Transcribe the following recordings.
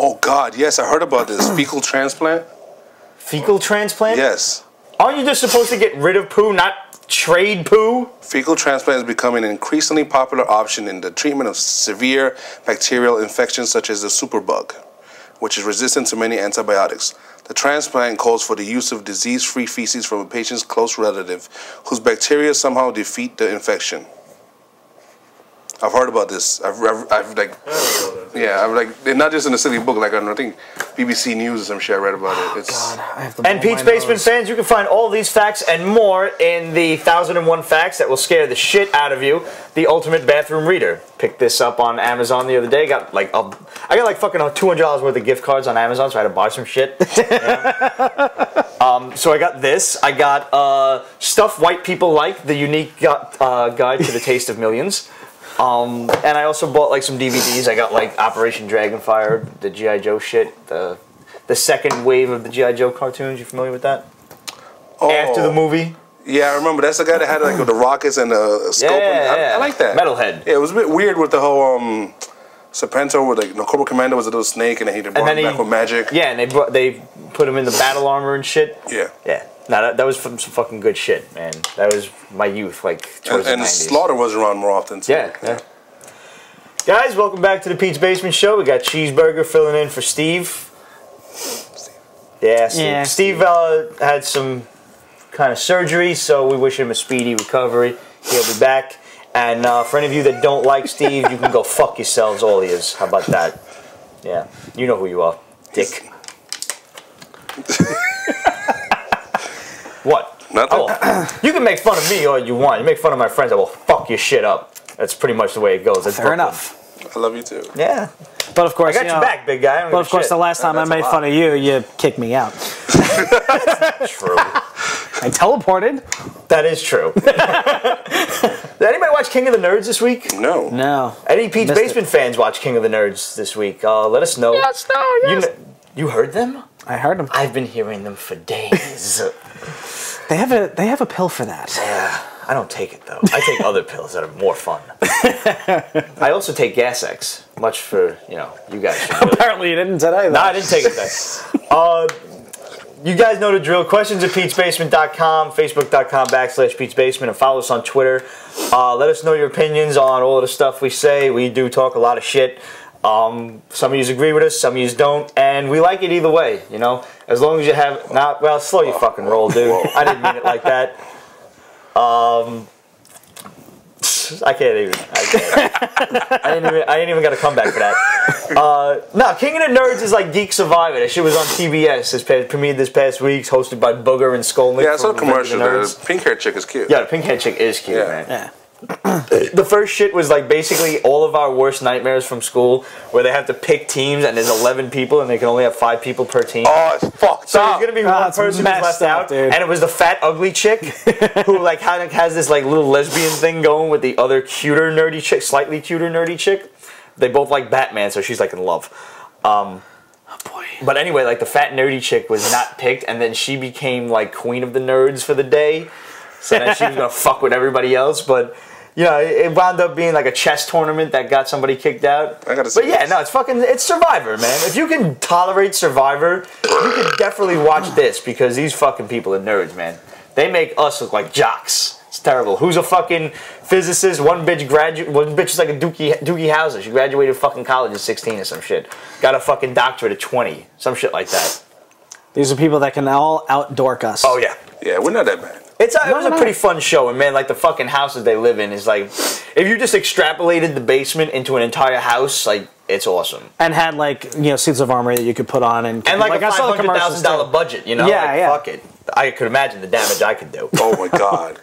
Oh, God, yes, I heard about this. Fecal transplant? Fecal transplant? Yes. Aren't you just supposed to get rid of poo, not trade poo? Fecal transplant is becoming an increasingly popular option in the treatment of severe bacterial infections such as the superbug, which is resistant to many antibiotics. The transplant calls for the use of disease-free feces from a patient's close relative whose bacteria somehow defeat the infection. I've heard about this. I've like, yeah, I've like, not just in the silly book, like I think BBC News or some shit I read about it. It's God, I have to and Pete's Basement fans, you can find all these facts and more in the 1001 Facts that will scare the shit out of you. The Ultimate Bathroom Reader. Picked this up on Amazon the other day. I got like fucking $200 worth of gift cards on Amazon, so I had to buy some shit. Yeah. So I got this. I got Stuff White People Like, the unique guide to the taste of millions. And I also bought like some DVDs. I got like Operation Dragonfire, the G.I. Joe shit, the second wave of the G.I. Joe cartoons. You familiar with that? oh, After the movie? Yeah, I remember. That's the guy that had like the rockets and the scope. Yeah, I like that. Metalhead. Yeah, it was a bit weird with the whole Serpento, where like Cobra Commander was a little snake and then he brought him back with magic. Yeah, and they put him in the battle armor and shit. Yeah. Yeah. No, that was some fucking good shit, man. That was my youth, like towards the 90s. And Slaughter was around more often too. Yeah. Guys, welcome back to the Pete's Basement Show. We got Cheeseburger filling in for Steve. Yeah, Steve. Yeah. Steve had some kind of surgery, so we wish him a speedy recovery. He'll be back. And for any of you that don't like Steve, you can go fuck yourselves, all yous. How about that? Yeah, you know who you are, dick. What? Nothing. Oh, you can make fun of me all you want. You make fun of my friends, I will fuck your shit up. That's pretty much the way it goes. That's Fair Brooklyn. enough. I love you too. Yeah. But of course, I got your back, big guy. But of course, the last time I made fun of you, you kicked me out. True. I teleported. That is true. Did anybody watch King of the Nerds this week? No. No. Any Pete's Basement fans watch King of the Nerds this week? Let us know. Yes, no, yes. You heard them? I heard them. I've been hearing them for days. They have a pill for that. Yeah. I don't take it though. I take other pills that are more fun. I also take Gas X, much for you guys. Apparently you didn't today. No, I didn't take it today. You guys know the drill. Questions at Pete'sBasement.com, Facebook.com/Pete'sBasement, and follow us on Twitter. Let us know your opinions on all of the stuff we say. We do talk a lot of shit. Some of you agree with us, some of you don't, and we like it either way. As long as you have not. Well, slow your fucking roll, dude. I didn't mean it like that. I can't even. I ain't even got a comeback for that. No, King of the Nerds is like Geek Survivor. That shit was on TBS. Premiered this past week. Hosted by Booger and Skolnick. Yeah, I saw a commercial. The pink hair chick is cute. Yeah, the pink hair chick is cute, man. Yeah. The first shit was like basically all of our worst nightmares from school, where they have to pick teams and there's 11 people and they can only have 5 people per team. Oh, it's fucked so up. there's gonna be one person who's left out, dude. and it was the fat ugly chick who like has this like little lesbian thing going with the other cuter nerdy chick, slightly cuter nerdy chick. They both like Batman, so she's like in love. Oh boy. But anyway, like the fat nerdy chick was not picked, and then she became like queen of the nerds for the day. So then she was gonna fuck with everybody else, but. It wound up being like a chess tournament that got somebody kicked out. I gotta say. But yeah, no, it's Survivor, man. If you can tolerate Survivor, you can definitely watch this because these fucking people are nerds, man. They make us look like jocks. It's terrible. Who's a fucking physicist? One bitch is like a Doogie Howser. She graduated fucking college at 16 or some shit. Got a fucking doctorate at 20. Some shit like that. These are people that can all outdork us. Oh yeah. Yeah, we're not that bad. It was a pretty fun show, and man, like the fucking houses they live in is like, if you just extrapolated the basement into an entire house, like it's awesome. And had like suits of armor that you could put on and like a $500,000 budget, Yeah, like, yeah. Fuck it. I could imagine the damage I could do. Oh my god.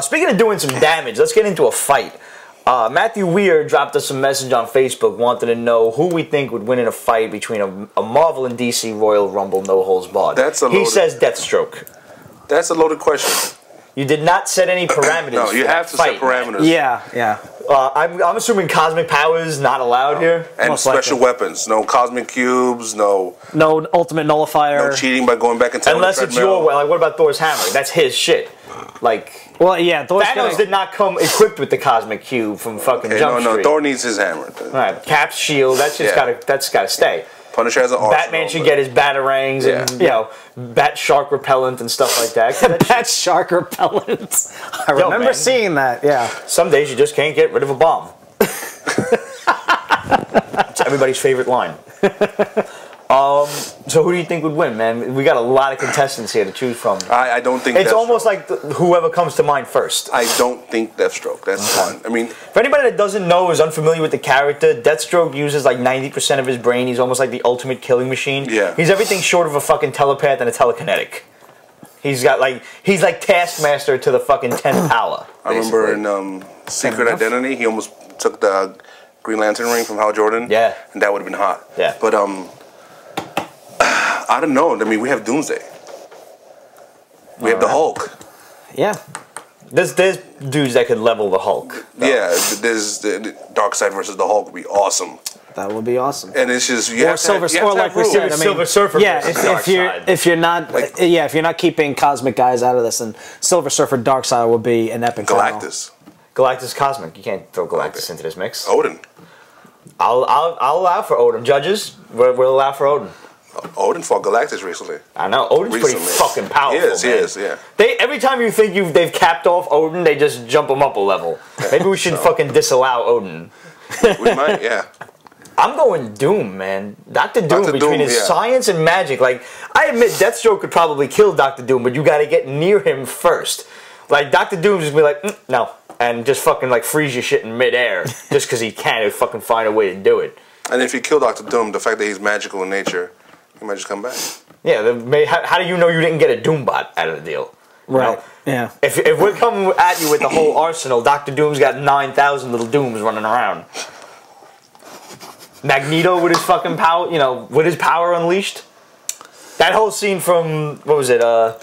Speaking of doing some damage, let's get into a fight. Matthew Weir dropped us a message on Facebook, wanted to know who we think would win in a fight between a Marvel and DC Royal Rumble no holds barred. He says Deathstroke. That's a loaded question. You did not set any parameters. No, you have to set parameters. Yeah. I'm assuming cosmic powers not allowed here. And Most special likely. weapons. No cosmic cubes. No ultimate nullifier. No cheating by going back in time. Unless it's your way. Like, what about Thor's hammer? That's his shit. Like, well, yeah. Thanos did not come equipped with the cosmic cube from fucking Jump Street. No, Thor needs his hammer. All right, Cap's shield. That's just gotta stay. Punisher has an arsenal. Batman should get his batarangs and bat shark repellent and stuff like that. Bat shark repellent. I remember seeing that. Yeah. Some days you just can't get rid of a bomb. It's everybody's favorite line. So who do you think would win, man? We got a lot of contestants here to choose from. I don't think it's Deathstroke. Almost like whoever comes to mind first. I don't think Deathstroke. That's one. I mean, for anybody that doesn't know, is unfamiliar with the character, Deathstroke uses like 90% of his brain. He's almost like the ultimate killing machine. Yeah. He's everything short of a fucking telepath and a telekinetic. He's like Taskmaster to the fucking 10th power. I remember in Secret Identity, he almost took the Green Lantern ring from Hal Jordan. Yeah. And that would have been hot. Yeah. But I don't know. I mean, we have Doomsday. We have the Hulk. Yeah. There's dudes that could level the Hulk. Yeah, there's the Darkseid versus the Hulk would be awesome. That would be awesome. And it's just like we said, I mean, Silver Surfer. Yeah, if you're not if you're not keeping cosmic guys out of this, then Silver Surfer Darkseid would be an epic. Galactus. Galactus Cosmic. You can't throw Galactus into this mix. Odin. I'll allow for Odin. Judges, we'll allow for Odin. Odin fought Galactus recently. I know. Odin's pretty fucking powerful. He is, yeah. Every time you think they've capped off Odin, they just jump him up a level. Maybe we should fucking disallow Odin. We might, yeah. I'm going Doom, man. Dr. Doom, between his science and magic. Like, I admit Deathstroke could probably kill Dr. Doom, but you gotta get near him first. Like, Dr. Doom just be like, no. And just fucking, like, freeze your shit in midair. Just because he can, he'll fucking find a way to do it. And if you kill Dr. Doom, the fact that he's magical in nature, he might just come back. Yeah, how do you know you didn't get a Doombot out of the deal? Right. You know? Yeah. If we're coming at you with the whole arsenal, Dr. Doom's got 9,000 little Dooms running around. Magneto with his fucking power, with his power unleashed. That whole scene from, what was it, the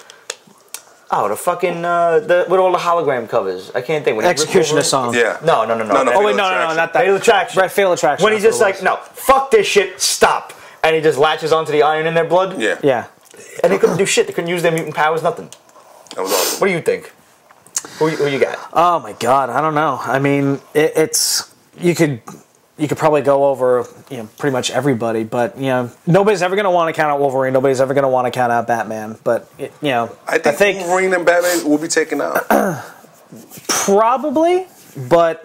fucking, with all the hologram covers. I can't think. Executioner song. Yeah. No. Oh, wait, no, not that. Fatal Attraction. Right, Fatal Attraction. When he's just like, no, fuck this shit, stop. And he just latches onto the iron in their blood. Yeah. Yeah. And they couldn't do shit. They couldn't use their mutant powers, nothing. That was awesome. What do you think? Who you got? Oh my God, I don't know. I mean, it's you could probably go over pretty much everybody, but nobody's ever going to want to count out Wolverine. Nobody's ever going to want to count out Batman. But I think Wolverine and Batman will be taken out. Probably, but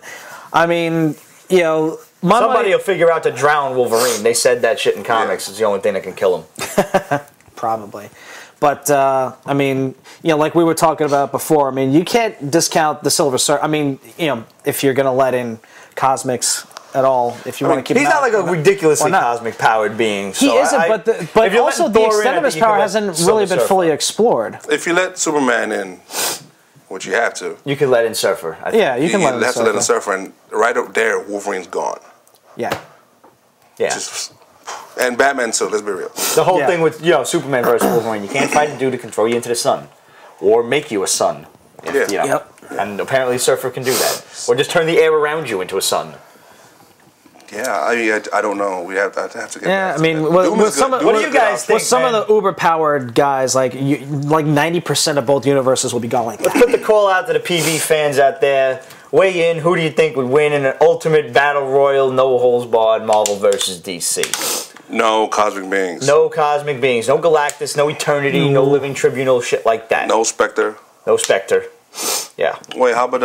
I mean, somebody will figure out to drown Wolverine. They said that shit in comics. Yeah. It's the only thing that can kill him. Probably. But, I mean, like we were talking about before, I mean, you can't discount the Silver Surfer. I mean, if you're going to let in cosmics at all, if you want to keep he's not like a ridiculously cosmic powered being. So he isn't, but also the extent of his power hasn't really been fully explored. If you let Superman in, which you have to. You can let in Surfer. Yeah, you can let in Surfer. You have to let in Surfer, and right up there, Wolverine's gone. Yeah. Yeah. And Batman too, let's be real. The whole thing with Superman versus Wolverine, you can't fight a dude to control you into the sun. Or make you a sun. Yep. And apparently Surfer can do that. Or just turn the air around you into a sun. Yeah, I don't know. I'd have to get back. I mean, what do you guys think? With some of the uber-powered guys, like 90% of both universes will be gone like that. Let's put the call out to the PV fans out there. Weigh in. Who do you think would win in an ultimate battle royal, no holds barred, Marvel versus DC? No cosmic beings. No cosmic beings. No Galactus. No Eternity. No Living Tribunal. Shit like that. No Spectre. No Spectre. Yeah. Wait, how about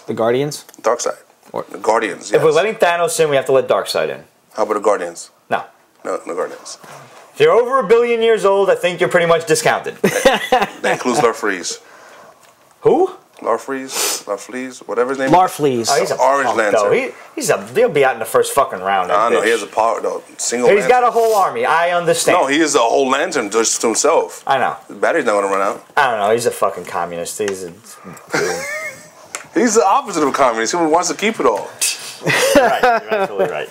the Guardians? Darkseid. Or the Guardians. Yes. If we're letting Thanos in, we have to let Darkseid in. How about the Guardians? No. No Guardians. If you're over 1 billion years old, I think you're pretty much discounted. That includes Larfleeze. Who? Larfleeze, whatever his name Larfleeze. is. Oh, he's an Orange Lantern. He'll be out in the first fucking round. I know, he has a power, though. He's got a whole army, I understand. No, he is a whole lantern just to himself. I know. The battery's not going to run out. I don't know, he's a fucking communist. He's the opposite of a communist. He wants to keep it all. Right, you're absolutely right.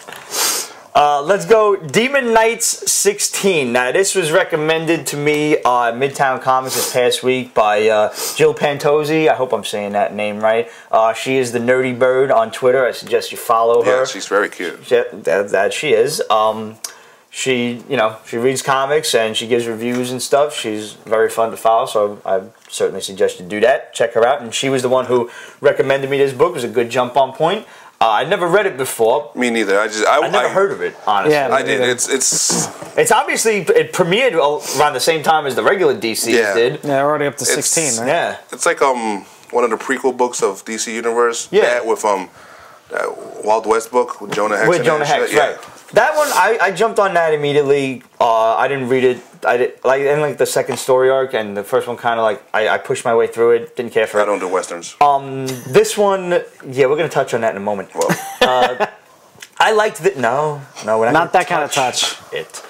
Let's go Demon Knights 16. Now, this was recommended to me on Midtown Comics this past week by Jill Pantozzi. I hope I'm saying that name right. She is the Nerdy Bird on Twitter. I suggest you follow her. Yeah, she's very cute. That she is. she reads comics and she gives reviews and stuff. She's very fun to follow, so I certainly suggest you do that. Check her out. And she was the one who recommended me this book. It was a good jump on point. I'd never read it before. Me neither. I never heard of it, honestly. Yeah, I did. It's obviously, it premiered around the same time as the regular DCs did. Yeah, already up to 16, right? Yeah. It's like one of the prequel books of DC Universe. Yeah. That with that Wild West book with Jonah Hex. With Jonah Hex, right. That one, I jumped on that immediately. I didn't read it. I didn't the second story arc, and the first one kind of I pushed my way through it. Didn't care for it. I don't do westerns. This one, we're gonna touch on that in a moment. Well, I liked it. No, we're not that kind of touch. It.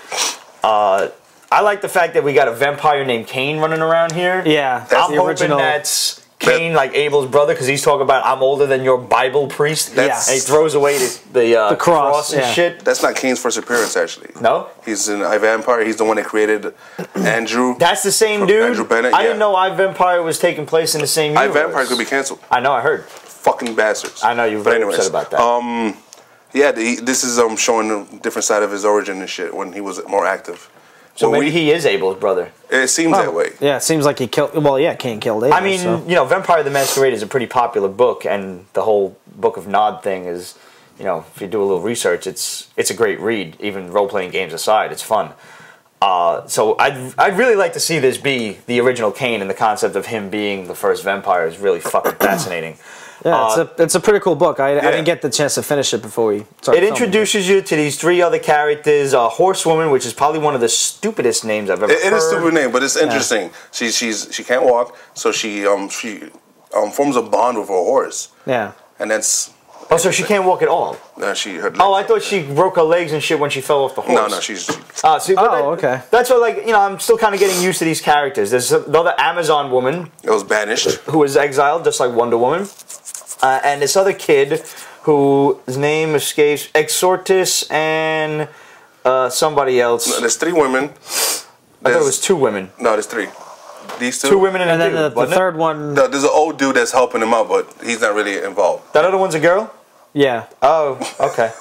I like the fact that we got a vampire named Cain running around here. Yeah, I'm the hoping original. that's Cain, like Abel's brother, because he's talking about I'm older than your Bible priest. Yeah. And he throws away the cross and shit. That's not Kane's first appearance, actually. No? He's in iVampire. He's the one that created Andrew. That's the same dude? Andrew Bennett, I didn't know iVampire was taking place in the same universe. iVampire could be canceled. I know, I heard. Fucking bastards. I know, you're very upset about that. Yeah, this is showing a different side of his origin and shit when he was more active. So maybe he is Abel's brother. It seems that way. Yeah, it seems like he killed... Well, yeah, Cain killed Abel. I mean, Vampire the Masquerade is a pretty popular book, and the whole Book of Nod thing is, if you do a little research, it's a great read, even role-playing games aside. It's fun. So I'd really like to see this be the original Cain, and the concept of him being the first vampire is really fucking fascinating. Yeah, it's a pretty cool book. I didn't get the chance to finish it before we started. It introduces you to these three other characters. Horsewoman, which is probably one of the stupidest names I've ever heard. It is a stupid name, but it's interesting. She can't walk, so she forms a bond with her horse. Yeah, and that's. Oh, so she can't walk at all? No, I thought she broke her legs and shit when she fell off the horse. No, she's. Okay. That's what, I'm still kind of getting used to these characters. There's the other Amazon woman. It was banished. Who was exiled, just like Wonder Woman. And this other kid, whose name escapes, Exortus and somebody else. No, there's three women. I thought it was two women. No, there's three. These two women and then dude, the third one. No, there's an old dude that's helping him out, but he's not really involved. That other one's a girl? Yeah. Oh, okay.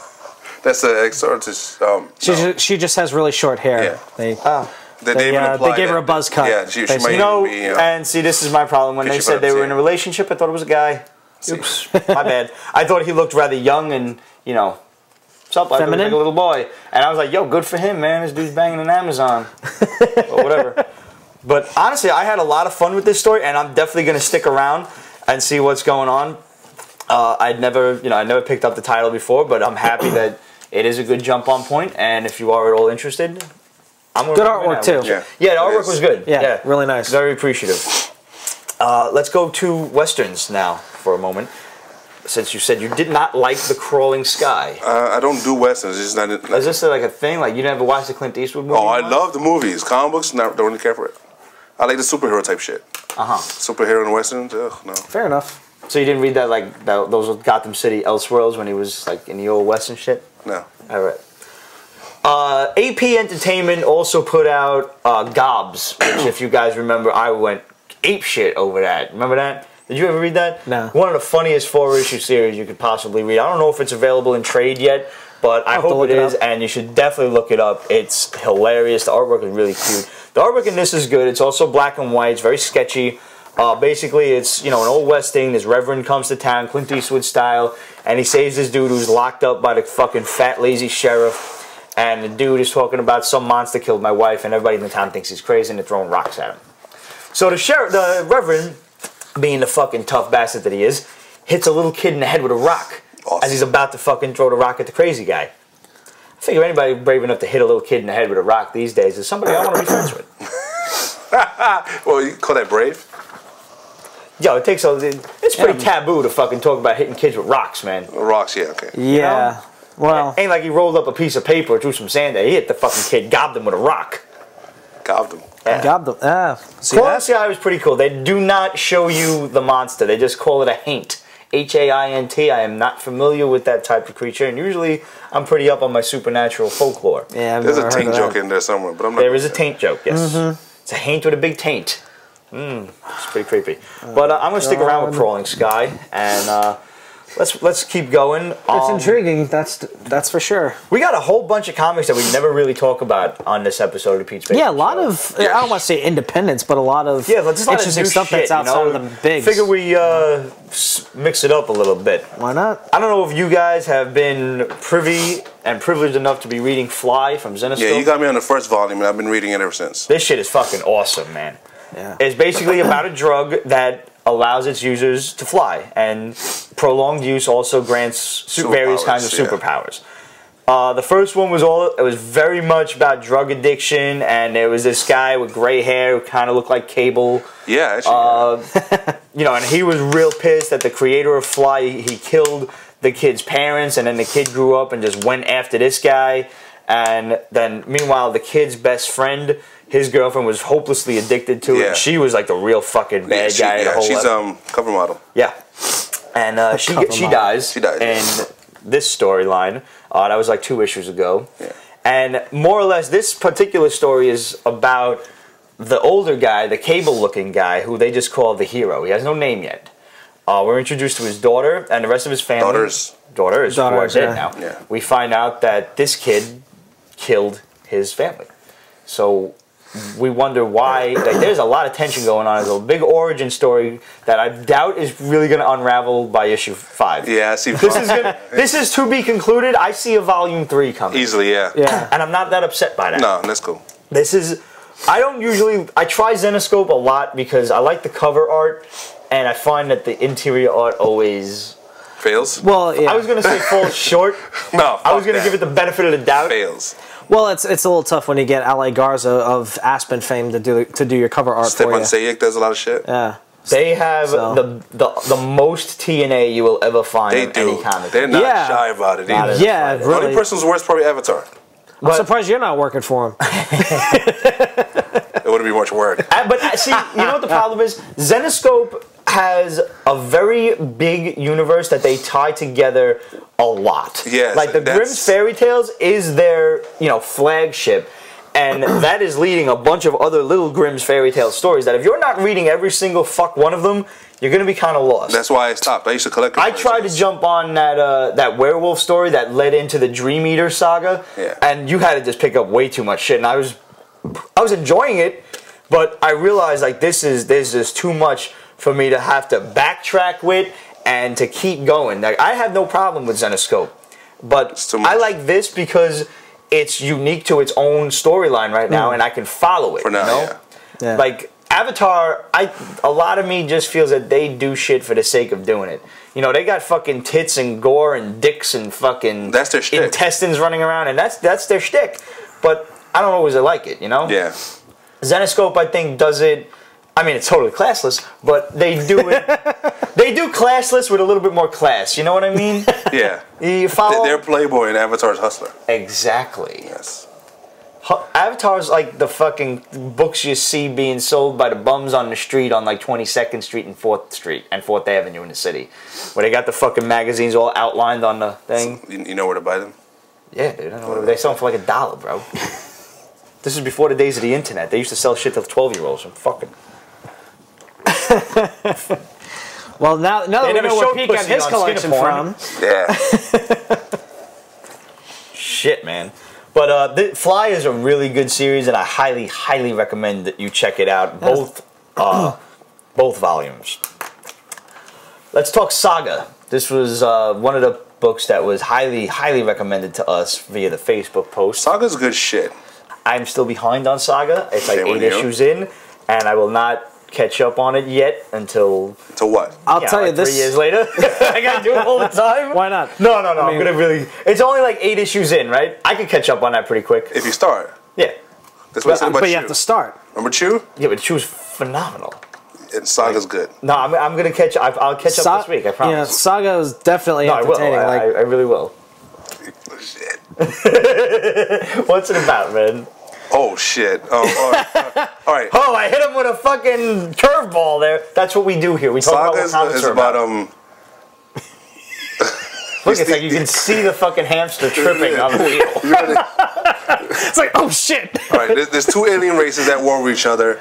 That's the Exortus. She just has really short hair. Yeah. They gave her a buzz cut. Yeah, she might be. And see, this is my problem. When they said they were in a relationship, I thought it was a guy. Oops, my bad. I thought he looked rather young and, something like a little boy. And I was like, yo, good for him, man. This dude's banging an Amazon. Or whatever. But honestly, I had a lot of fun with this story, and I'm definitely going to stick around and see what's going on. I never picked up the title before, but I'm happy that it is a good jump on point. And if you are at all interested, I'm going to good artwork too. Yeah, the artwork was good. Yeah, really nice. Very appreciative. Let's go to westerns now for a moment. Since you said you did not like The Crawling Sky. I don't do westerns. It's not. Is this like a thing? Like you never watched the Clint Eastwood movie? Oh, I love the movies. Comic books, don't really care for it. I like the superhero type shit. Superhero and westerns, no. Fair enough. So you didn't read that those Gotham City Elseworlds when he was like in the old western shit? No. All right. AP Entertainment also put out Gobs, which if you guys remember, I went ape shit over that. Remember that? Did you ever read that? No. One of the funniest 4-issue series you could possibly read. I don't know if it's available in trade yet, but I hope it is, and you should definitely look it up. It's hilarious. The artwork is really cute. The artwork in this is good. It's also black and white. It's very sketchy. Basically, it's an old west thing. This reverend comes to town, Clint Eastwood style, and he saves this dude who's locked up by the fucking fat, lazy sheriff. And the dude is talking about some monster killed my wife, and everybody in the town thinks he's crazy, and they're throwing rocks at him. So the reverend, being the fucking tough bastard that he is, hits a little kid in the head with a rock as he's about to fucking throw the rock at the crazy guy. I figure anybody brave enough to hit a little kid in the head with a rock these days is somebody I want to be friends with. Well, you call that brave? Yo, it's pretty taboo to fucking talk about hitting kids with rocks, man. Rocks, yeah, okay. Yeah. Well, ain't like he rolled up a piece of paper or threw some sand at. He hit the fucking kid, gobbed him with a rock. Gobbed him. Yeah. Gobbed him. Crawling Sky was pretty cool. They do not show you the monster. They just call it a haint. H-A-I-N-T. I am not familiar with that type of creature, and usually I'm pretty up on my supernatural folklore. Yeah, there's a taint joke in there somewhere, but I'm not. There is a taint joke, yes. It's a haint with a big taint. It's pretty creepy. But I'm going to stick around with Crawling Sky, and let's keep going. It's intriguing. That's for sure. We got a whole bunch of comics that we never really talk about on this episode of Pete's Basement. Yeah, a lot of I don't want to say independence, but a lot of interesting stuff that's outside of the bigs. Figure we mix it up a little bit. Why not? I don't know if you guys have been privy and privileged enough to be reading Fly from Zenescope. Yeah, you got me on the first volume, and I've been reading it ever since. This shit is fucking awesome, man. Yeah. It's basically about a drug that allows its users to fly, and prolonged use also grants various kinds of superpowers. The first one was very much about drug addiction, and there was this guy with gray hair who kind of looked like Cable. Yeah, actually. You know, and he was real pissed that the creator of Fly, he killed the kid's parents, and then the kid grew up and just went after this guy. And then, meanwhile, the kid's best friend, his girlfriend, was hopelessly addicted to it. She was like the real fucking bad guy. Yeah, she's cover model. Yeah, and she dies. She dies in this storyline. That was like 2 issues ago. Yeah. And more or less, this particular story is about the older guy, the Cable-looking guy, who they just call the hero. He has no name yet. We're introduced to his daughter and the rest of his family. Daughter is dead now. Yeah. We find out that this kid killed his family. So we wonder why. Like, there's a lot of tension going on. There's a big origin story that I doubt is really going to unravel by issue 5. Yeah, I see. This is to be concluded. I see a volume 3 coming. Easily, yeah. And I'm not that upset by that. No, that's cool. I try Zenescope a lot because I like the cover art, and I find that the interior art always fails. Well, yeah. I was going to say falls short. No, I was going to give it the benefit of the doubt. Fails. Well, it's a little tough when you get Ale Garza of Aspen fame to do your cover art Stepan for you. Sajic does a lot of shit. Yeah. They have the most TNA you will ever find in any comic. They're not shy about it either. Yeah, really. The only person who's worse is probably Avatar. I'm surprised you're not working for him. It wouldn't be much work. But see, you know what the problem is? Zenescope has a very big universe that they tie together a lot. Yes, like the Grimm's Fairy Tales is their, flagship, and that is leading a bunch of other little Grimm's Fairy Tale stories that if you're not reading every single one of them, you're going to be kind of lost. That's why I stopped. I used to collect. I tried to jump on that werewolf story that led into the Dream Eater saga, and you had to just pick up way too much shit, and I was enjoying it, but I realized like there's just too much for me to have to backtrack with and to keep going. Like, I have no problem with Zenescope, but I like this because it's unique to its own storyline right now, and I can follow it. For now, yeah. Like Avatar, a lot of me just feels that they do shit for the sake of doing it. They got fucking tits and gore and dicks and fucking that's their shtick. Intestines running around, and that's their shtick. But I don't always like it, Yeah. Zenescope, I think, does it. I mean, it's totally classless, but they do it. They do classless with a little bit more class. You know what I mean? Yeah. You follow? They're Playboy and Avatar's Hustler. Exactly. Yes. Avatar's like the fucking books you see being sold by the bums on the street on like 22nd Street and 4th Street and 4th Avenue in the city, where they got the fucking magazines all outlined on the thing. You know where to buy them? Yeah, dude. I know where they sell them for like $1, bro. This is before the days of the internet. They used to sell shit to 12-year-olds. I'm fucking. Well, now that we know where Pete got his collection from. Yeah. Shit, man. But Fly is a really good series, and I highly, highly recommend that you check it out. Both volumes. Let's talk Saga. This was one of the books that was highly, highly recommended to us via the Facebook post. Saga's good shit. I'm still behind on Saga. It's like 8 issues in, and I will not catch up on it yet until... To what? I'll tell you this... 3 years later. I gotta do it all the time. Why not? No. I'm gonna really... It's only like 8 issues in, right? I could catch up on that pretty quick. If you start. Yeah. That's what but you have to start. Remember Chew? Yeah, but Chew's phenomenal. And Saga's good. No, I'm gonna catch... I'll catch up this week, I promise. Yeah, Saga is definitely entertaining. I really will. Oh, shit. What's it about, man? Oh, shit. All right. Oh, I hit him with a fucking curveball there. That's what we do here. We talk about what comics are about. Look, it's like you can see the fucking hamster tripping on the wheel. It's like, oh, shit. All right, there's 2 alien races at war with each other.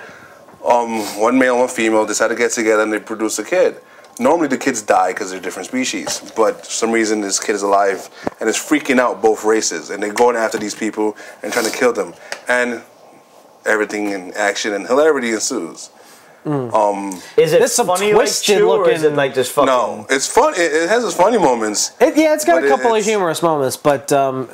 One male, one female decide to get together and they produce a kid. normally the kids die because they're different species, but for some reason this kid is alive and is freaking out both races, and they're going after these people and trying to kill them, and everything in action and hilarity ensues. Is it funny like Chew, or is it like just fucking... No, it's fun. It has its funny moments. It's got a couple of humorous moments, but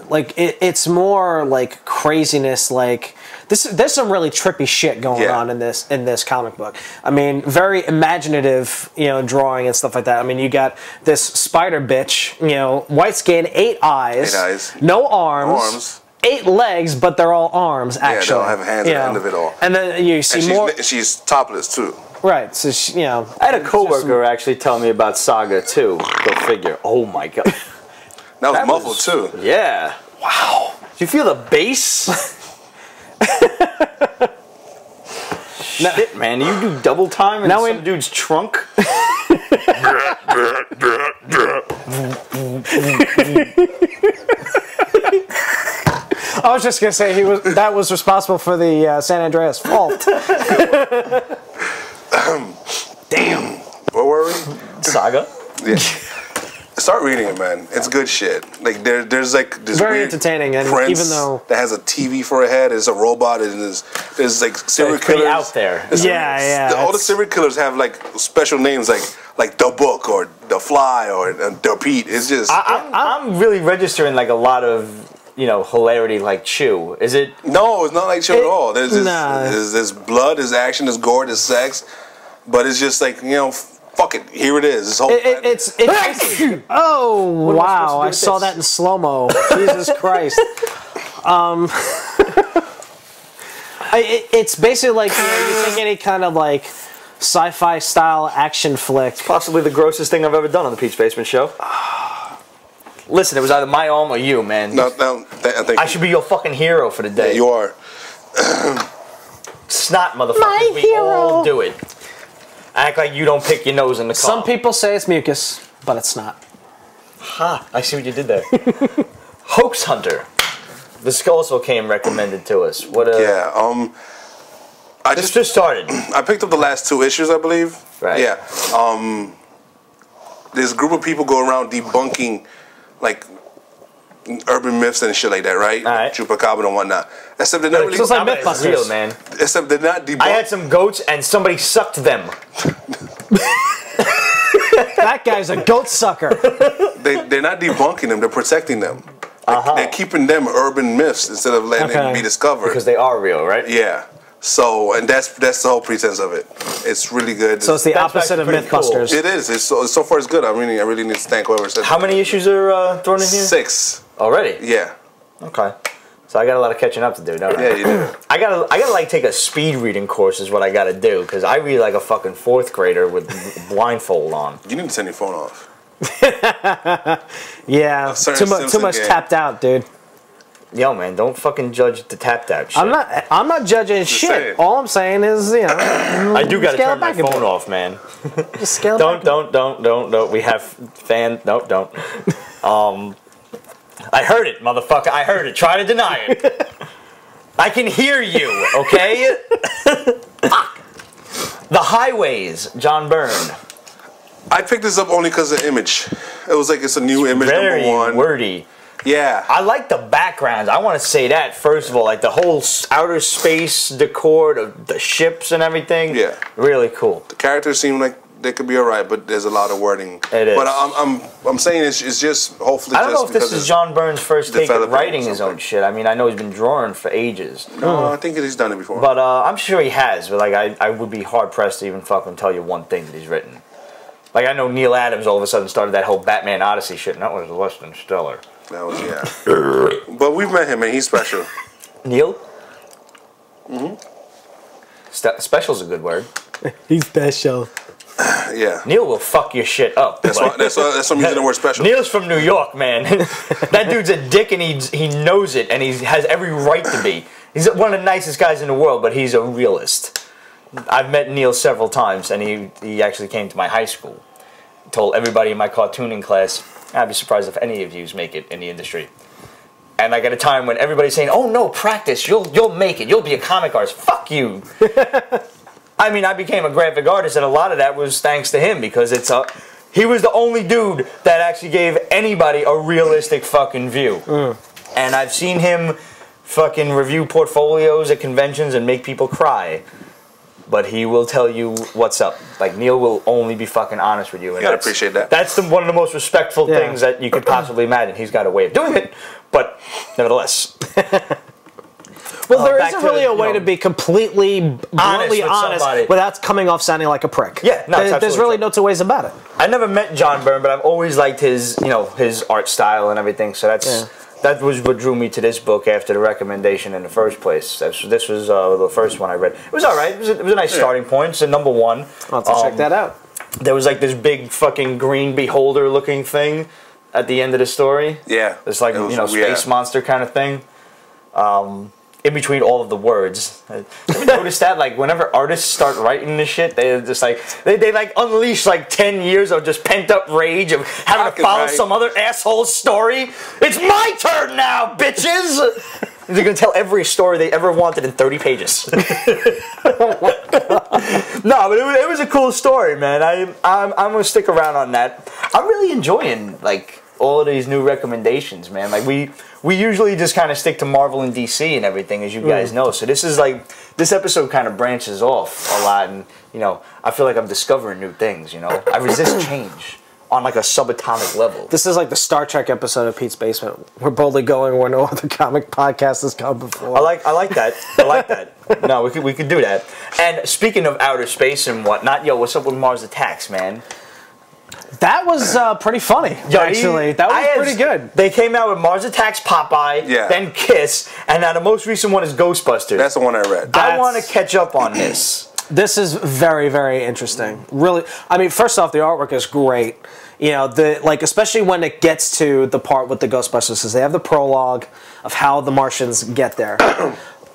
like it's more like craziness. Like there's some really trippy shit going on in this comic book. I mean, very imaginative, drawing and stuff like that. I mean, you got this spider bitch, white skin, 8 eyes, no arms. 8 legs, but they're all arms, actually. Yeah, they don't have hands at the end of it all. And then you see more... She's topless, too. Right, so she, I had a coworker actually tell me about Saga, too. Go figure. Oh, my God. That was muffled, too. Yeah. Wow. Do you feel the bass? Shit, man. You do double time in some dude's trunk? I was just gonna say that was responsible for the San Andreas fault. Damn. Where were we? Saga. Yeah. Start reading it, man. It's good shit. Like there's like this very weird entertaining, and prince even though that has a TV for a head, it's a robot, and there's like serial killers out there. All the serial killers have like special names, like the Book or the Fly or the Pete. It's just I'm really registering like a lot of hilarity like Chew. Is it? No, it's not like Chew at all. There's blood, there's action, there's gore, there's sex, but it's just like fuck it. Here it is. This whole it's oh wow! I saw that in slow mo. Jesus Christ. It's basically like you take any kind of like sci-fi style action flick. Possibly the grossest thing I've ever done on the Peach Basement Show. Listen, it was either my arm or you, man. No, I think I should be your fucking hero for the day. Yeah, you are. Snot, motherfucker. My we hero. all do it. Act like you don't pick your nose in the car. Some people say it's mucus, but it's not. Ha! I see what you did there. Hoax Hunter. This also came recommended to us. What a I just started. I picked up the last 2 issues, I believe. Right. Yeah. This group of people go around debunking like urban myths and shit like that, right? All right. Chupacabra and whatnot. Except they're not really. It's like Mythbusters. Real, man. Except they're not debunking. I had some goats and somebody sucked them. That guy's a goat sucker. They're not debunking them. They're protecting them. They're keeping them urban myths instead of letting them be discovered. Because they are real, right? Yeah. So, and that's the whole pretense of it. It's really good. So it's the opposite of Mythbusters. Cool. It is. So far it's good. I really need to thank whoever said. How many issues are thrown in here? 6 already. Yeah. Okay. So I got a lot of catching up to do, don't I? Yeah, you do. I gotta like take a speed reading course is what I gotta do, because I read like a fucking 4th grader with blindfold on. You need to turn your phone off. Yeah, too much tapped out, dude. Yo, man, don't fucking judge the tapped out shit. I'm not judging shit. saying. All I'm saying is, I do gotta scale turn my back a bit. phone off, man. Just scale Don't. back. We have fan. No, don't. I heard it, motherfucker. I heard it. Try to deny it. I can hear you, okay? The Highways, John Byrne. I picked this up only because of the image. It was like it's a new image, Very #1. wordy. Yeah. I like the backgrounds. I want to say that, first of all. Like the whole outer space decor, the ships and everything. Yeah. Really cool. The characters seem like they could be alright, but there's a lot of wording. It is. But I'm saying it's just hopefully. I don't know if this is John Byrne's first take at writing his own shit. I mean, I know he's been drawing for ages. No, I think he's done it before. But I'm sure he has. But like, I would be hard pressed to even fucking tell you one thing that he's written. Like, I know Neil Adams all of a sudden started that whole Batman Odyssey shit, and that was less than stellar. That was, yeah. But we've met him, and he's special. Neil? Mm-hmm. Special's a good word. He's special. Yeah. Neil will fuck your shit up. That's why I'm using the word special. Neil's from New York, man. That dude's a dick, and he knows it, and he has every right to be. He's one of the nicest guys in the world, but he's a realist. I've met Neil several times, and he actually came to my high school. Told everybody in my cartooning class, I'd be surprised if any of yous make it in the industry. And like at a time when everybody's saying, "Oh no, practice, you'll make it, you'll be a comic artist." Fuck you. I mean, I became a graphic artist, and a lot of that was thanks to him, because he was the only dude that actually gave anybody a realistic fucking view. And I've seen him fucking review portfolios at conventions and make people cry. But he will tell you what's up. Like, Neil will only be fucking honest with you. And I appreciate that. That's one of the most respectful things that you could possibly imagine. He's got a way of doing it, but nevertheless. Well, there isn't really a way to be completely bluntly honest without coming off sounding like a prick. Yeah, no, there's really no two ways about it. I never met John Byrne, but I've always liked his, his art style and everything. So that was what drew me to this book after the recommendation in the first place. This was the first one I read. It was all right. It was a nice starting point. It's a number one. I'll have to check that out. There was like this big fucking green beholder looking thing at the end of the story. Yeah. This like space monster kind of thing. In between all of the words. Have you noticed that? Like, whenever artists start writing this shit, they just like, they like unleash like 10 years of just pent up rage of having to follow some other asshole's story. It's my turn now, bitches! They're gonna tell every story they ever wanted in 30 pages. No, but it was a cool story, man. I'm gonna stick around on that. I'm really enjoying, like, all of these new recommendations, man. Like, we usually just kind of stick to Marvel and DC and everything, as you guys know. So this is like, this episode kind of branches off a lot, and I feel like I'm discovering new things. I resist change on like a subatomic level. This is like the Star Trek episode of Pete's Basement. We're boldly going where no other comic podcast has gone before. I like that. I like that. No, we could do that. And speaking of outer space and whatnot, what's up with Mars Attacks, man? That was pretty funny, actually. That was pretty good. They came out with Mars Attacks, Popeye, then Kiss, and now the most recent one is Ghostbusters. That's the one I read. I want to catch up on this. This is very, very interesting. Really, I mean, first off, the artwork is great. Especially when it gets to the part with the Ghostbusters, because they have the prologue of how the Martians get there.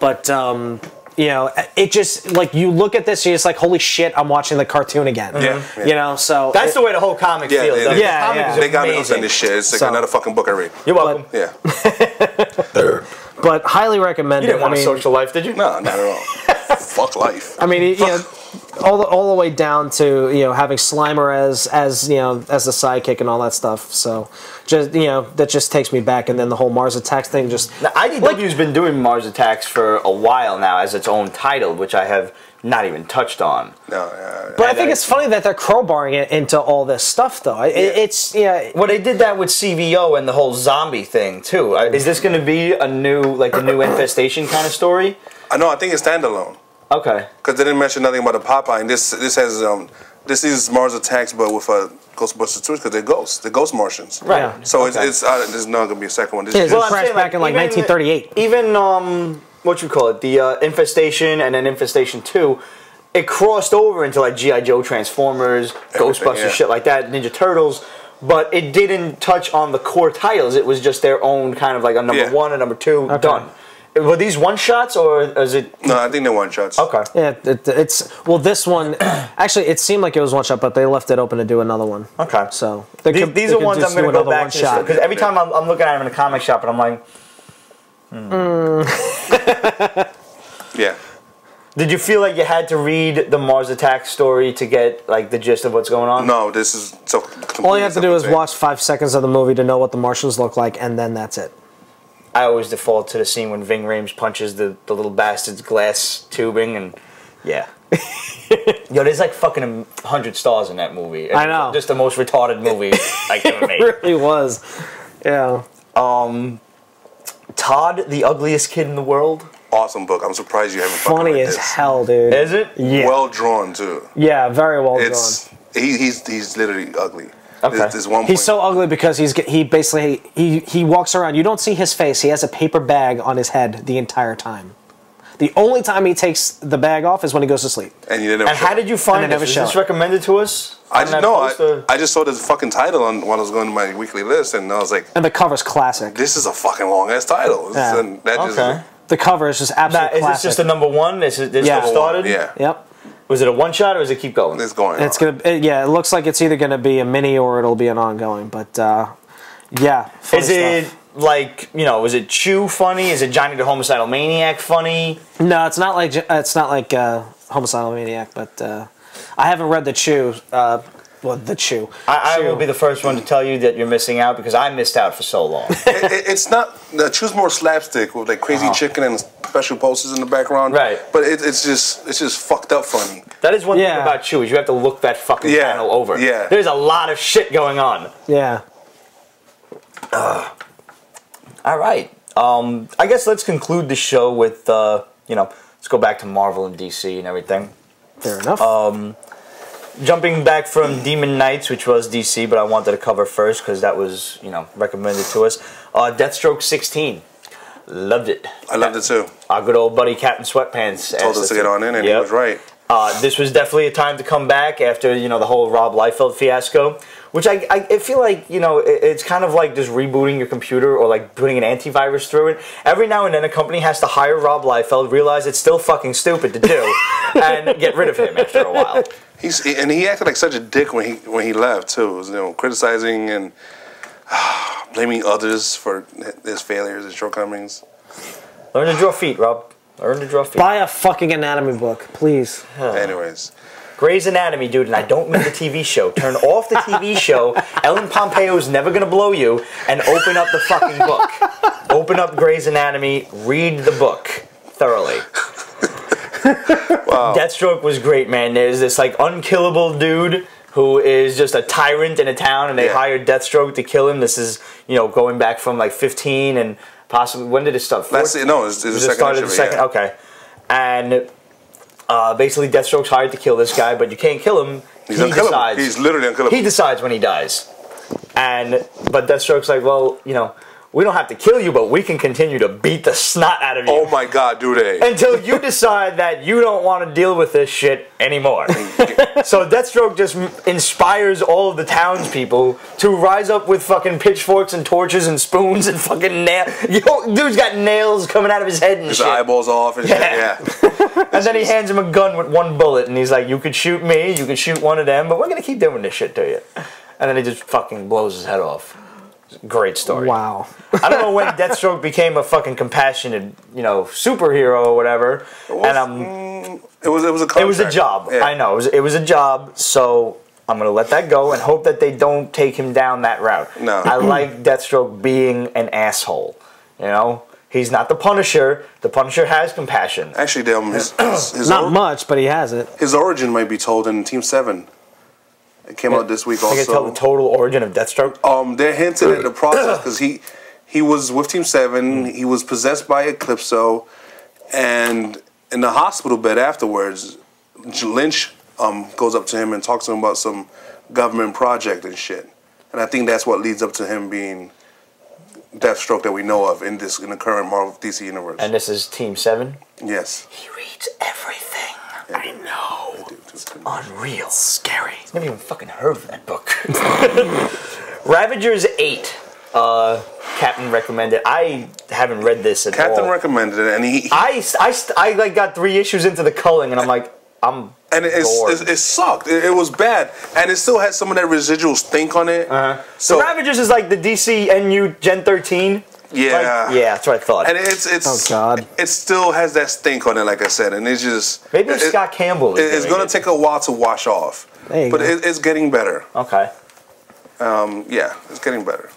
But it just, like, you look at this, you're just like, holy shit, I'm watching the cartoon again. So that's the way the whole comic feels. They got me on this shit. It's like another fucking book I read. You're welcome. But highly recommended. You didn't want a social life, did you? No, not at all. Fuck life. I mean, all the way down to having Slimer as the sidekick and all that stuff. So just that just takes me back, and then the whole Mars Attacks thing just. Now, IDW's been doing Mars Attacks for a while now as its own title, which I have not even touched on. But I think it's funny that they're crowbarring it into all this stuff, though. It's Well, they did that with CVO and the whole zombie thing too. Is this going to be a new infestation kind of story? No, I think it's standalone. Okay. Because they didn't mention nothing about the Popeye, and this is Mars Attacks, but with Ghostbusters 2, because they're ghost Martians. Right. Yeah. So there's not going to be a second one. It's crashed back in 1938. Even the Infestation and then Infestation 2, it crossed over into like G.I. Joe, Transformers, Ghostbusters, shit like that, Ninja Turtles, but it didn't touch on the core titles. It was just their own kind of like a number one and number two, done. Were these one-shots, or is it... No, I think they're one-shots. Okay. Yeah, this one... Actually, it seemed like it was one-shot, but they left it open to do another one. Okay. So... These are ones I'm going to go back to, because every time I'm looking at them in a comic shop, and I'm like... Yeah. Did you feel like you had to read the Mars Attacks story to get like the gist of what's going on? No, this is so... All you have to do is watch 5 seconds of the movie to know what the Martians look like, and then that's it. I always default to the scene when Ving Rhames punches the little bastard's glass tubing, and there's like fucking 100 stars in that movie. I know. Just the most retarded movie I ever made. It really was. Yeah. Todd, the ugliest kid in the world. Awesome book. I'm surprised you haven't fucking Funny read as this. hell, dude. Is it? Yeah. Well drawn too. Yeah, very well drawn. He's literally ugly. Okay. There's one point. He's so ugly because he basically walks around. You don't see his face. He has a paper bag on his head the entire time. The only time he takes the bag off is when he goes to sleep. And how did you find this? Was this recommended to us? I just saw this fucking title while I was going to my weekly list, and I was like... And the cover's classic. This is a fucking long-ass title. Yeah. The cover is just absolutely classic. Is this just a number one? This started? Yeah. Yep. Was it a one-shot, or does it keep going? It's going on. It's it looks like it's either going to be a mini or it'll be an ongoing, but yeah. Is it like, is it Chew funny? Is it Johnny the Homicidal Maniac funny? No, it's not like Homicidal Maniac, but I haven't read the Chew. The Chew. I will be the first one to tell you that you're missing out because I missed out for so long. It's not the Chew's more slapstick with like crazy chicken and special posters in the background. Right. But it's just fucked up funny. That is one thing about Chew is you have to look that fucking panel over. Yeah. There's a lot of shit going on. Yeah. All right. I guess let's conclude the show with let's go back to Marvel and DC and everything. Fair enough. Jumping back from Demon Knights, which was DC, but I wanted to cover first because that was, recommended to us. Deathstroke 16. Loved it. I loved it too. Our good old buddy Captain Sweatpants told us to get on in, and he was right. This was definitely a time to come back after, the whole Rob Liefeld fiasco, which I feel like, it's kind of like just rebooting your computer or like putting an antivirus through it. Every now and then a company has to hire Rob Liefeld, realize it's still fucking stupid to do, and get rid of him after a while. He acted like such a dick when he left too. Criticizing and blaming others for his failures and shortcomings. Learn to draw feet, Rob. Learn to draw feet. Buy a fucking anatomy book, please. Anyways. Grey's Anatomy, dude, and I don't mean the TV show. Turn off the TV show. Ellen Pompeo's never gonna blow you, and open up the fucking book. Open up Grey's Anatomy. Read the book thoroughly. Wow. Deathstroke was great, man. There's this like unkillable dude who is just a tyrant in a town, and they hired Deathstroke to kill him. This is going back from like 15 and possibly when did it start? No, it's the second issue. Okay, and basically Deathstroke's hired to kill this guy, but you can't kill him. He's unkillable. He's literally unkillable. He decides when he dies, but Deathstroke's like, well, we don't have to kill you, but we can continue to beat the snot out of you. Oh my God, do they? Until you decide that you don't want to deal with this shit anymore. So Deathstroke just inspires all of the townspeople to rise up with fucking pitchforks and torches and spoons and fucking nails. Dude's got nails coming out of his head and his shit. eyeballs off and shit, yeah. And then he hands him a gun with one bullet, and he's like, you could shoot me, you could shoot one of them, but we're going to keep doing this shit to you. And then he just fucking blows his head off. Great story. Wow. I don't know when Deathstroke became a fucking compassionate, superhero or whatever. It was a contract. It was a job. Yeah. I know. It was a job, so I'm going to let that go and hope that they don't take him down that route. No. I like Deathstroke being an asshole. He's not the Punisher. The Punisher has compassion. Actually, his not much, but he has it. His origin might be told in Team 7. It came out this week also. I can tell the total origin of Deathstroke? They're hinting at the process because he was with Team 7. He was possessed by Eclipso, and in the hospital bed afterwards, Lynch goes up to him and talks to him about some government project and shit. And I think that's what leads up to him being Deathstroke that we know of in the current Marvel DC universe. And this is Team 7? Yes. He reads everything. Yeah, I know. I do, too. Unreal. Scary. I've never even fucking heard of that book. Ravagers 8. Captain recommended. I haven't read this at all. Captain recommended it, and I like got 3 issues into the culling, and I'm like, I'm and it sucked. It was bad, and it still had some of that residual stink on it. So Ravagers is like the DC NU Gen 13. Yeah, that's what I thought. And it's oh God, it still has that stink on it, like I said, and it's just maybe Scott Campbell. It's gonna take a while to wash off, but it's getting better. Okay. Yeah, it's getting better.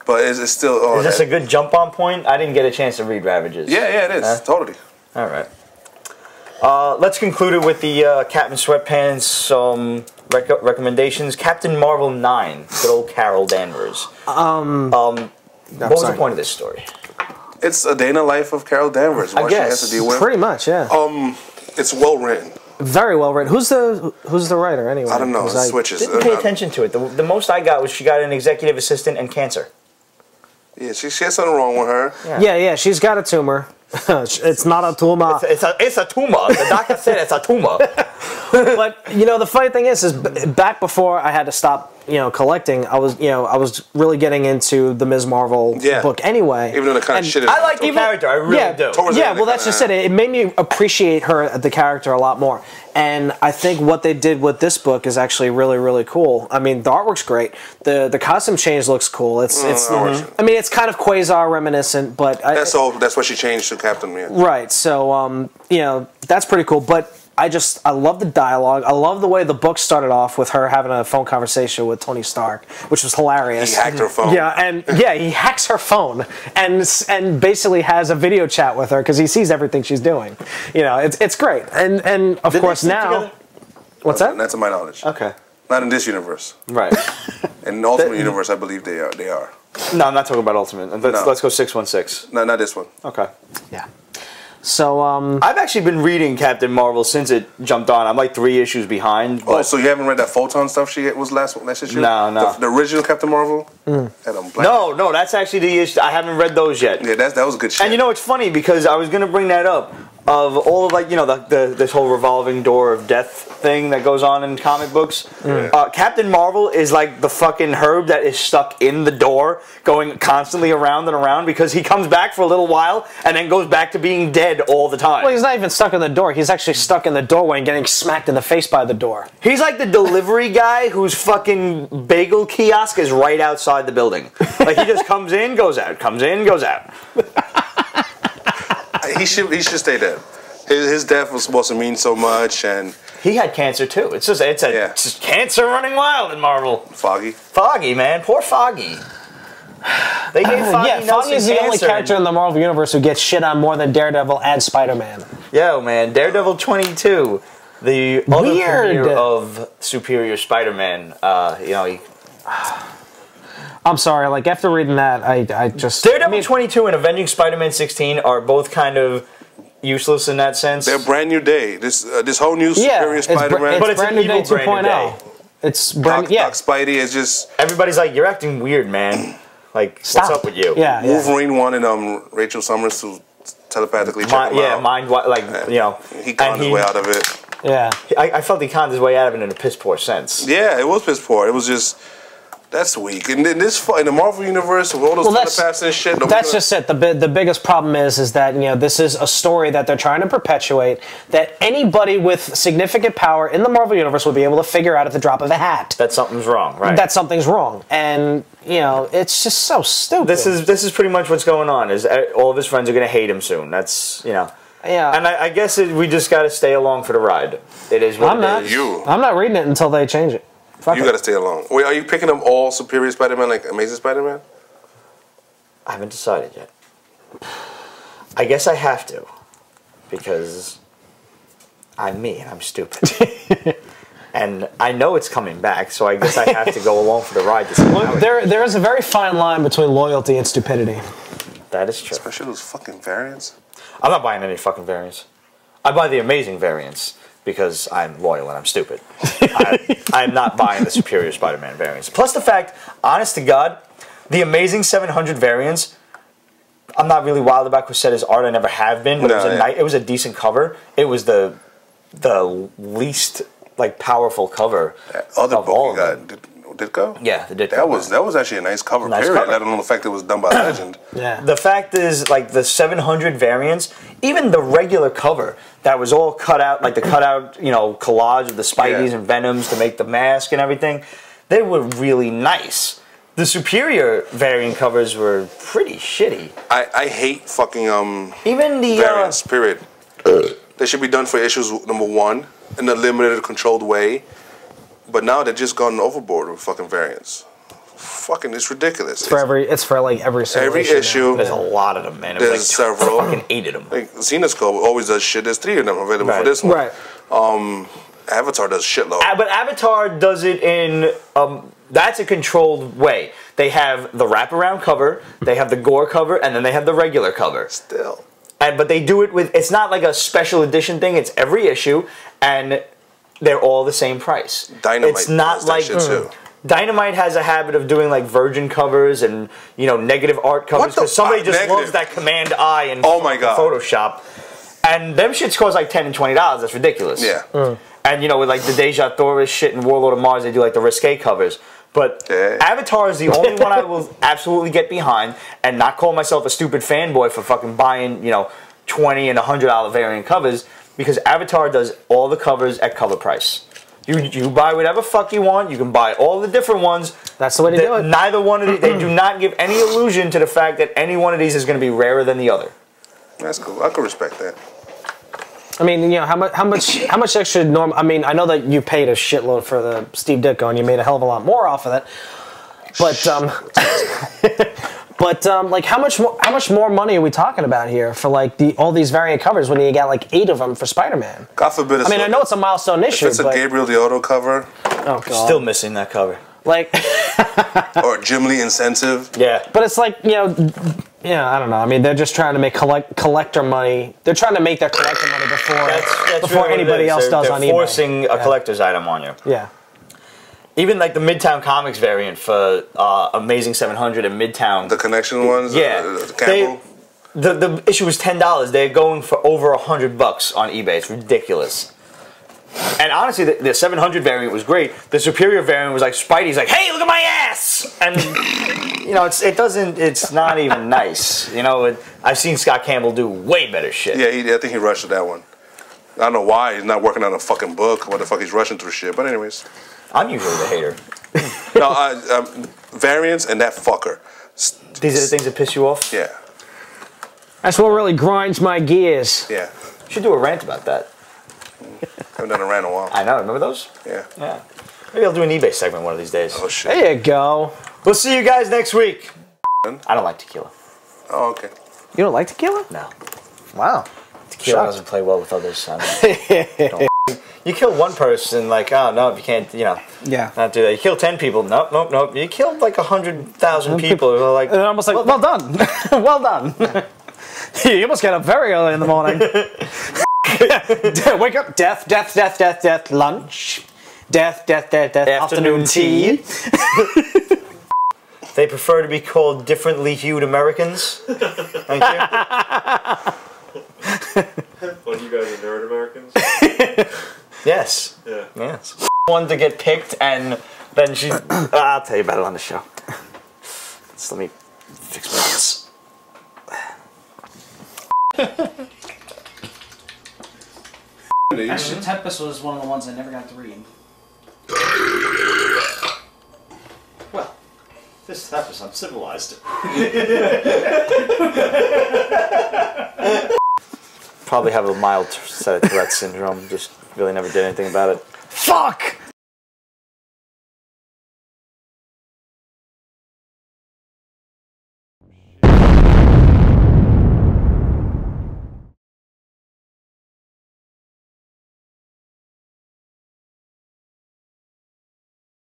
But it's still. Is this a good jump-on point? I didn't get a chance to read Ravagers. Yeah, it is totally. All right. Let's conclude it with the Captain Sweatpants recommendations. Captain Marvel 9, good old Carol Danvers. What was the point of this story? It's a day in the life of Carol Danvers. What she has to deal with. Pretty much, yeah. It's well written. Very well written. Who's the writer anyway? I don't know. It switches. Didn't pay attention to it. The most I got was she got an executive assistant and cancer. Yeah, she has something wrong with her. Yeah. She's got a tumor. It's not a tumor. It's a tumor. The doctor said it's a tumor. But the funny thing is back before I had to stop collecting, I was really getting into the Ms. Marvel book anyway. Even though the kind of shit is I like the character, I really do. Well, that's just it. It made me appreciate her, the character, a lot more. And I think what they did with this book is actually really, really cool. I mean, the artwork's great. The costume change looks cool. It's I mean, it's kind of Quasar reminiscent, but that's what she changed to Captain. Yeah. Right. So that's pretty cool. But I love the dialogue. I love the way the book started off with her having a phone conversation with Tony Stark, which was hilarious. He hacked her phone. He hacks her phone and basically has a video chat with her because he sees everything she's doing. It's great. And of course now, what's that? That's to my knowledge. Okay. Not in this universe. Right. In the Ultimate Universe, I believe they are. No, I'm not talking about Ultimate. Let's go 616. No, not this one. Okay. Yeah. So, I've actually been reading Captain Marvel since it jumped on. I'm like 3 issues behind. Oh, so you haven't read that Photon stuff she was last issue? No. The original Captain Marvel? No, that's actually the issue. I haven't read those yet. Yeah, that was a good shit. And it's funny because I was going to bring that up. Of all of this whole revolving door of death thing that goes on in comic books, Captain Marvel is like the fucking herb that is stuck in the door, going constantly around and around because he comes back for a little while and then goes back to being dead all the time. Well, he's not even stuck in the door. He's actually stuck in the doorway and getting smacked in the face by the door. He's like the delivery guy whose fucking bagel kiosk is right outside the building. Like he just comes in, goes out, comes in, goes out. He should stay dead. His death was supposed to mean so much, and he had cancer too. It's just cancer running wild in Marvel. Foggy, man, poor Foggy. They gave Foggy Foggy is the only character in the Marvel universe who gets shit on more than Daredevil and Spider-Man. Yo, man, Daredevil 22, the other premiere of Superior Spider-Man. I'm sorry, like after reading that, I just... Daredevil 22 and Avenging Spider-Man 16 are both kind of useless in that sense. They're a brand new day. This whole new Superior Spider-Man... But it's brand new day 2.0. It's brand Doc Spidey is just... Everybody's like, you're acting weird, man. Like, Stop. what's up with you? Yeah. Wolverine wanted Rachel Summers to telepathically check him out. He conned his way out of it. Yeah. I felt he conned his way out of it in a piss poor sense. Yeah, it was piss poor. It was just... That's weak. And in the Marvel universe, with all those telepaths and shit... That's just it. The biggest problem is that, this is a story that they're trying to perpetuate that anybody with significant power in the Marvel universe will be able to figure out at the drop of a hat. That something's wrong, right? That something's wrong. And, it's just so stupid. This is pretty much what's going on, is all of his friends are going to hate him soon. That's, Yeah. And I guess we just got to stay along for the ride. It is what it is. I'm not reading it until they change it. You gotta stay along. Wait, are you picking up all Superior Spider-Man, like Amazing Spider-Man? I haven't decided yet. I guess I have to. Because I'm me and I'm stupid. And I know it's coming back, so I guess I have to go along for the ride to see how there is a very fine line between loyalty and stupidity. That is true. Especially those fucking variants. I'm not buying any fucking variants. I buy the Amazing variants. Because I'm loyal and I'm stupid. I'm not buying the Superior Spider-Man variants. Plus the fact, honest to God, the Amazing 700 variants, I'm not really wild about Crusader's art. I never have been. But it was a decent cover. It was the least powerful cover. That other book you got, Ditko? Yeah, the Ditko. That was actually a nice cover, period. Let alone the fact that it was done by Legend. Yeah. The fact is, the 700 variants, even the regular cover that was all cut out, the cutout, collage of the Spideys and Venoms to make the mask and everything, they were really nice. The Superior variant covers were pretty shitty. I hate fucking even the variants, period. They should be done for issues #1 in a limited, controlled way. But now they're just gone overboard with fucking variants. Fucking, it's ridiculous. It's for every single issue. There's a lot of them, man. There's several. Fucking 8 of them. Like Xenoscope always does shit. There's 3 of them available for this one. Right. Avatar does shitload. But Avatar does it in that's a controlled way. They have the wraparound cover, they have the gore cover, and then they have the regular cover. Still. But they do it with, it's not like a special edition thing. It's every issue, and they're all the same price. Dynamite it's not does that shit too. Dynamite has a habit of doing virgin covers and negative art covers because somebody just loves that Command I and Photoshop, and them shits cost $10 and $20. That's ridiculous. Yeah. And with the Deja Thoris shit and Warlord of Mars, they do the risque covers. But Avatar is the only one I will absolutely get behind and not call myself a stupid fanboy for fucking buying, you know, $20 and $100 variant covers, because Avatar does all the covers at cover price. You buy whatever fuck you want. You can buy all the different ones. That's the way to do it. Neither one of these, they do not give any illusion to the fact that any one of these is going to be rarer than the other. That's cool. I can respect that. I mean, you know, how much extra I mean, I know that you paid a shitload for the Steve Ditko and you made a hell of a lot more off of it. But like how much more money are we talking about here for like all these variant covers when you got like 8 of them for Spider-Man? God forbid. I mean, I know it's a milestone issue. If it's a Gabriel Deodo cover. Oh God. Still missing that cover. Like. Or Jim Lee Incentive. Yeah. But it's like, you know, yeah, I don't know. I mean, they're just trying to make collector money. They're trying to make their collector money before really anybody else does on eBay. They're forcing a collector's item on you. Yeah. Even like the Midtown Comics variant for Amazing 700 and Midtown. The Connection ones? Yeah. The issue was $10. They're going for over $100 on eBay. It's ridiculous. And honestly, the 700 variant was great. The Superior variant was like Spidey's like, hey, look at my ass! And, you know, it's not even nice. You know, I've seen Scott Campbell do way better shit. Yeah, I think he rushed that one. I don't know why. He's not working on a fucking book. What the fuck he's rushing through shit. But anyways. I'm usually the hater. No, variants and that fucker. These are the things that piss you off? Yeah. That's what really grinds my gears. Yeah. You should do a rant about that. Haven't done a rant in a while. I know. Remember those? Yeah. Yeah. Maybe I'll do an eBay segment one of these days. Oh, shit. There you go. We'll see you guys next week. I don't like tequila. Oh, okay. You don't like tequila? No. Wow. Tequila doesn't play well with others. Don't. You kill one person, like, oh, no, you can't, you know, not do that. You kill 10 people, nope. You killed like 100,000 people who are like... And they're almost like, well done. Well done. You almost get up very early in the morning. Wake up, death, lunch. Death, afternoon tea. They prefer to be called differently hued Americans. Thank you. What, you guys are nerd Americans? Yes. Yeah. Yes. One to get picked, and then she... I'll tell you about it on the show. Just let me fix my ass. Actually, Tempest was one of the ones I never got to read. Well, this Tempest, I'm civilized. Probably have a mild set of Tourette syndrome. Just really never did anything about it. Fuck!